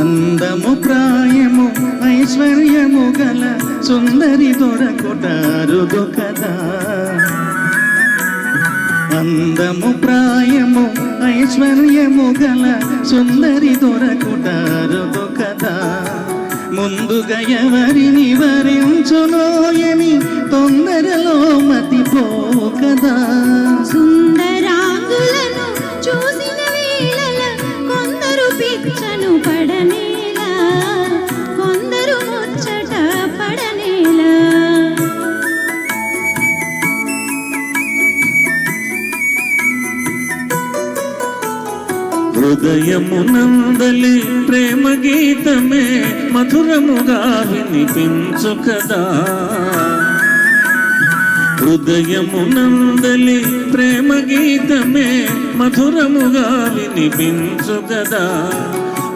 అందము ప్రాయము ఐశ్వర్యము గల సుందరి దొరకుటారుదు కదా. అందము ప్రాయము ఐశ్వర్యము గల సుందరి దొరకుటారుదు కదా. ముందుగా ఎవరిని వరించునోయని తొందరలో మతిపోకదా. సుందరాంగులను చూసిన వేళల కొందరు పిచ్చను పడనేలా, కొందరు ముచ్చట పడనేలా. హృదయమునందలి ప్రేమ గీతమే మధురముగా వినిపించు కదా. హృదయమునందలి ప్రేమ గీతమే మధురముగా వినిపించు కదా.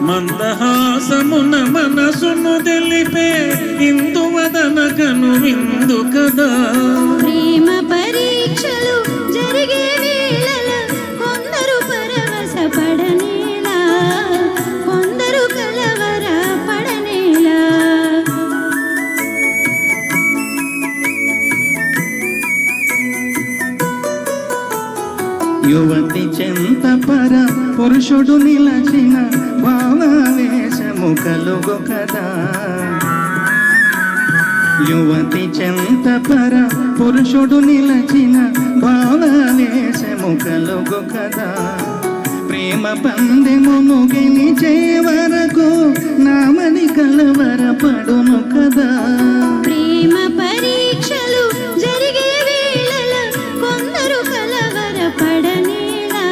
మందహాసమున మనసును తెలిపే ఇందువదన కను విందు కదా. ప్రేమ పరీక్షలు జరిగే వేళల కొందరు పరవశ పడనేలా, కొందరు కలవర పడనేలా. యువతి చెంత పర పురుషుడు నిలచిన భావావేశము కలుగు కదా. యువతి చెంత పర పురుషుడు నిలచిన భావావేశము కలుగు కదా. ప్రేమ పందెమును గెలిచే వరకు నామది కలవర పడును కదా. ప్రేమ పరీక్షలు జరిగే వేళల కొందరు కలవర పడనేలా,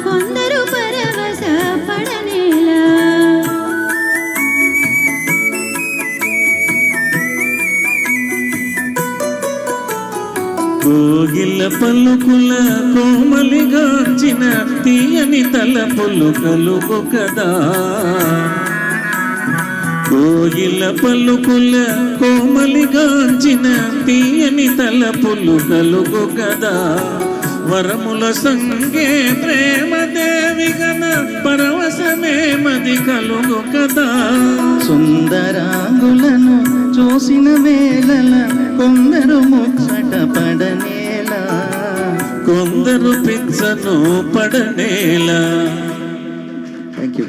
కొందరు పరవశ పడనేలా. కోగిల పలుకుల కోమలిగాంచిన తీయని తలపులు కలుగు కదా. కోగిల పలుకుల కోమలిగాంచిన తీయని తలపులు కలుగు కదా. వరముల సంగే ప్రేమ దేవి గన పరవశమే మది కలుగు కదా. సుందరాంగులను చూసిన వేళల కొందరు ముచ్చట పడనేలా, కొందరు పిచ్చను పడనేలా. Thank you.